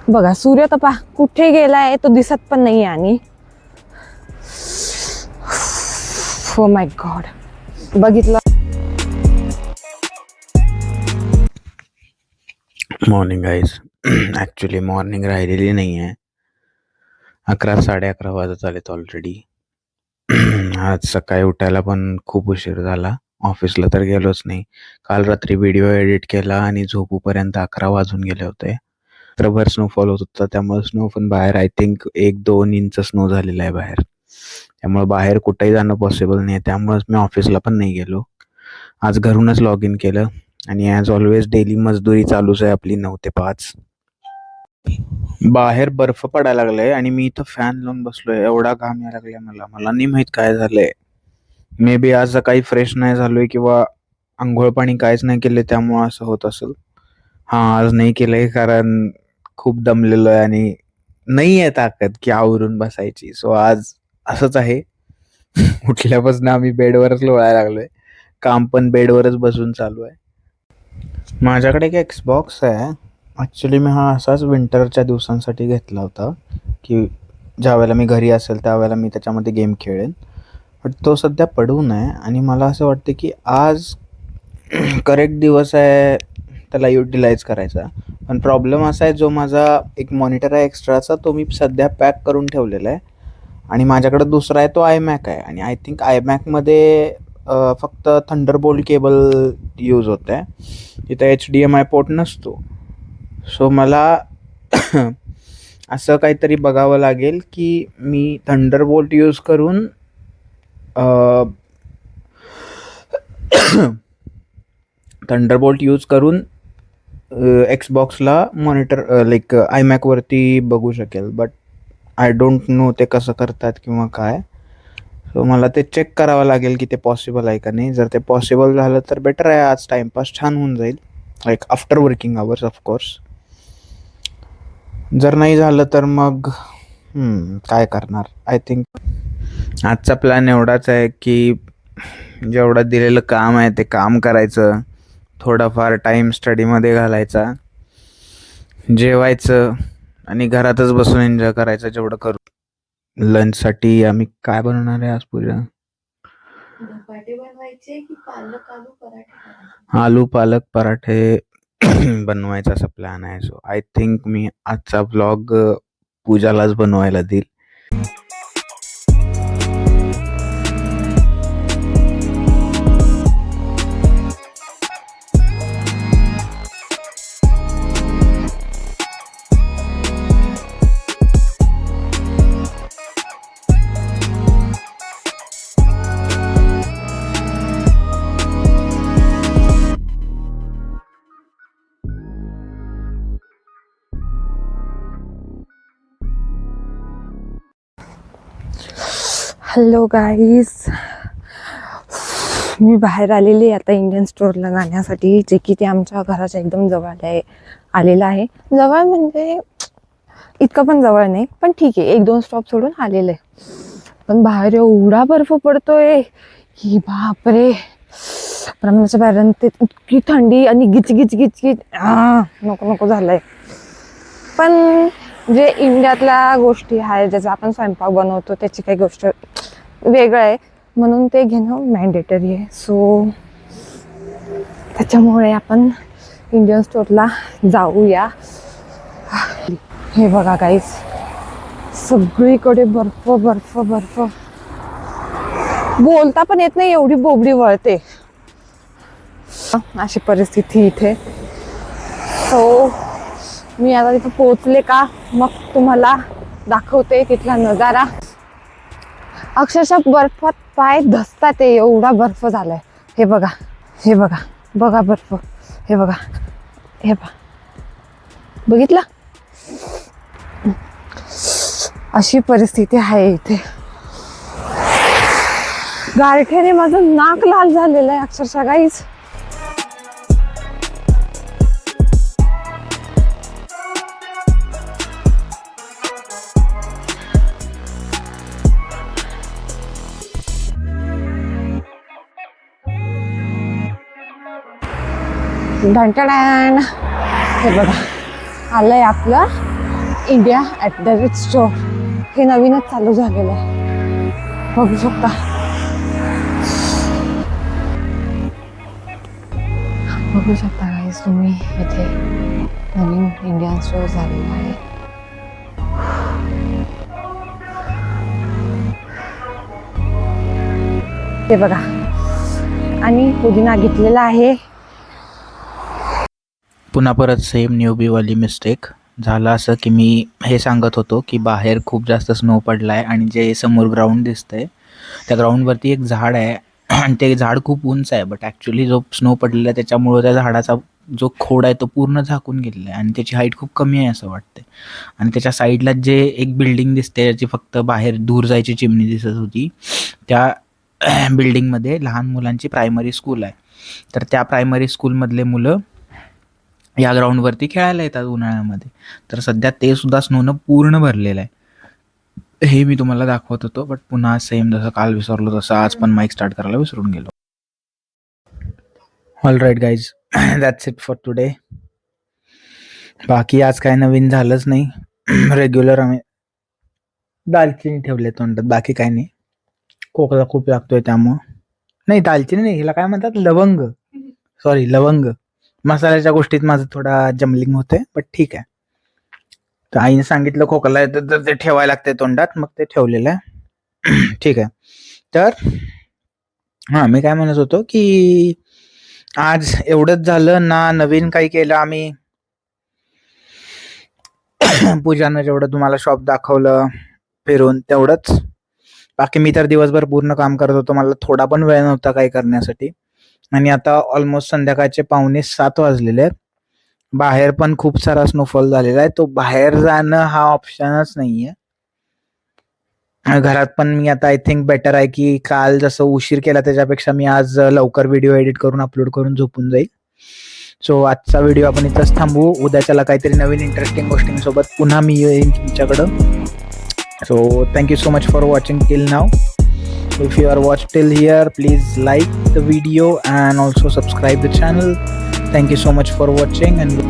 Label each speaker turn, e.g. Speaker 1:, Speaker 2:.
Speaker 1: बघा सूर्य तपा कुठे गेलाय तो दिसत पण नाही. आणि ओ माय गॉड, बघितलं.
Speaker 2: Morning guys. ॲक्च्युली मॉर्निंग राहिलेली नाही आहे. 11 साडे 11 वाजत आलेत ऑलरेडी. आज सकाळी उठायला पण खूप उशीर झाला. ऑफिसला तर गेलोच नाही. काल रात्री व्हिडिओ एडिट केला आणि झोपूपर्यंत 11 वाजून गेले होते. रात्रभर स्नोफॉल होत होता, त्यामुळे स्नो पण बाहेर आय थिंक 1-2 इंच स्नो झालेला आहे बाहेर. त्यामुळे बाहेर कुठेही जाणं पॉसिबल नाही. त्यामुळेच मी ऑफिसला पण नाही गेलो. आज घरूनच लॉग इन केलं आणि ॲज ऑलवेज डेली मजदुरी चालूच आहे आपली 9 ते 5. बाहेर बर्फ पडायला लागलाय आणि मी इथं फॅन लावून बसलोय. एवढा घाम यायला लागलाय मला नाही माहित काय झालंय. मे बी आज सकाळी फ्रेश नाही झालोय किंवा अंघोळ पाणी काहीच नाही केले, त्यामुळे असं होत असेल. आज नाही केलंय कारण खूप दमलेलो आहे आणि नाही आहे ताकद की आवरून बसायची. सो आज असंच आहे. उठल्यापासून आम्ही बेडवरच लोळायला लागलोय. काम पण बेडवरच बसून चालू आहे. माझ्याकडे एक एक्सबॉक्स आहे. ॲक्च्युली मी हा असाच विंटरच्या दिवसांसाठी घेतला होता की ज्यावेळेला मी घरी असेल त्यावेळेला मी त्याच्यामध्ये गेम खेळेन. बट तो सध्या पडून आहे आणि मला असं वाटतं की आज करेक्ट दिवस आहे त्याला युटिलाइज करायचा. पण प्रॉब्लेम असा आहे, जो माझा एक मॉनिटर आहे एक्स्ट्राचा, तो मी सध्या पॅक करून ठेवलेला आहे आणि माझ्याकडे दुसरा आहे तो आयमॅक आहे. आणि आय थिंक आयमॅकमध्ये फक्त थंडरबोल्ट केबल यूज होत आहे, तिथं HDMI पोर्ट नसतो. सो मला असं काहीतरी बघावं लागेल की मी थंडरबोल्ट यूज करून एक्सबॉक्सला मॉनिटर लाईक आयमॅकवरती बघू शकेल. बट आय डोंट नो ते कसं करतात किंवा काय. सो मला ते चेक करावं लागेल की ते पॉसिबल आहे का नाही. जर ते पॉसिबल झालं तर बेटर आहे. आज टाईमपास छान होऊन जाईल, like after working hours of course. जर नाही झालं तर मग काय करणार. आय थिंक आजचा प्लॅन एवढाच आहे की जेवढं दिलेलं काम आहे ते काम करायचं, थोडाफार टाईम स्टडीमध्ये घालायचा, जेवायचं आणि घरातच बसून एन्जॉय करायचं जेवढं करू. लंचसाठी आम्ही काय बनवणार आहे आज पूजा?
Speaker 1: धपाटे बनवायचे की पालक आलू पराठे?
Speaker 2: आलू पालक पराठे बनवायचा असा प्लॅन आहे. सो आय थिंक मी आजचा व्लॉग पूजालाच बनवायला देईल.
Speaker 1: हॅलो गाईज, मी बाहेर आलेली आता इंडियन स्टोअरला जाण्यासाठी, जे की ते आमच्या घराच्या एकदम जवळ आलेलं आहे. जवळ म्हणजे इतकं पण जवळ नाही, पण ठीक आहे, 1-2 स्टॉप सोडून आलेलं आहे. पण बाहेर एवढा बर्फ पडतोय की बापरे, प्रमाणाच्या बाहेर ते इतकी थंडी आणि गिच गिच गिच गिच नको नको झालंय. पण जे इंडियातल्या गोष्टी आहेत, ज्याचा आपण स्वयंपाक बनवतो, त्याची काही गोष्ट वेगळं आहे, म्हणून ते घेणं मॅन्डेटरी आहे. सो त्याच्यामुळे आपण इंडियन स्टोअरला जाऊया. हे बघा गाईस, सगळीकडे बर्फ बर्फ बर्फ, बोलता पण येत नाही एवढी बोबडी वळते, अशी परिस्थिती इथे. सो मी आता तिथं पोहोचले का मग तुम्हाला दाखवते तिथला नजारा. अक्षरशः बर्फात पाय धसतात, एवढा बर्फ झालाय. हे बघा, हे बघा, बघा बर्फ, हे बघा, हे बघा, बघितलं? अशी परिस्थिती आहे इथे. गारठ्याने माझं नाक लाल झालेलं आहे अक्षरशः गाईज. ढणटण, हे बघा आलंय आपलं इंडिया @ स्टोर हे नवीनच चालू झालेलं आहे, बघू शकता. बघू शकता गाईज तुम्ही, इथे नवीन इंडियन स्टोर झालेलं आहे. ते बघा, आणि पुदिना घेतलेला आहे.
Speaker 2: पुन्हा परत सेम न्यूबीवाली मिस्टेक झालं. असं की मी हे सांगत होतो की बाहेर खूप जास्त स्नो पडला आहे आणि जे समोर ग्राउंड दिसतंय त्या ग्राउंडवरती एक झाड आहे आणि ते झाड खूप उंच आहे, बट ॲक्च्युली जो स्नो पडलेला आहे त्याच्यामुळं त्या झाडाचा जो खोड आहे तो पूर्ण झाकून गेलेला आहे आणि त्याची हाईट खूप कमी आहे असं वाटते. आणि त्याच्या साईडला जे एक बिल्डिंग दिसते ज्याची फक्त बाहेर दूर जायची चिमणी दिसत होती, त्या बिल्डिंगमध्ये लहान मुलांची प्रायमरी स्कूल आहे. तर त्या प्रायमरी स्कूलमधले मुलं या ग्राउंडवरती खेळायला येतात उन्हाळ्यामध्ये. तर सध्या ते सुद्धा स्नोनं पूर्ण भरलेलं आहे. हे मी तुम्हाला दाखवत होतो, बट पुन्हा सेम जसं काल विसरलो तसं आज पण माईक स्टार्ट करायला विसरून गेलो. All right guys, that's it for today. बाकी आज काय नवीन झालंच नाही. रेग्युलर आम्ही दालचिनी ठेवले तोंडात, बाकी काय नाही. खोकला खूप लागतोय त्यामुळं. नाही दालचिनी नाही, हिला काय म्हणतात, लवंग. सॉरी, लवंग. मसाल्याच्या गोष्टीत माझं थोडा जमलिंग होतंय, बट ठीक आहे. तर आईने सांगितलं खोकला येतं तर ते ठेवायला लागते तोंडात, मग ते ठेवलेलं आहे. ठीक आहे. तर हां, मी काय म्हणत होतो की आज एवढंच झालं ना, नवीन काही केलं आम्ही. पूजानं जेवढं तुम्हाला शॉप दाखवलं फिरून तेवढंच. बाकी मी तर दिवसभर पूर्ण काम करत होतो, मला थोडा पण वेळ नव्हता काही करण्यासाठी. आणि आता ऑलमोस्ट संध्याकाळचे 6:45 वाजलेले आहेत. बाहेर पण खूप सारा स्नोफॉल झालेला आहे, तो बाहेर जाणं हा ऑप्शनच नाहीये. घरात पण मी आता आय थिंक बेटर आहे की काल जसं उशीर केला त्याच्यापेक्षा मी आज लवकर व्हिडिओ एडिट करून अपलोड करून झोपून जाईल. सो आजचा व्हिडिओ आपण इथंच थांबवू. उद्याच्याला काहीतरी नवीन इंटरेस्टिंग गोष्टींसोबत पुन्हा मी येईन तुमच्याकडं. So thank you so much for watching till now. If you are watched till here, please like the video and also subscribe the channel. Thank you so much for watching and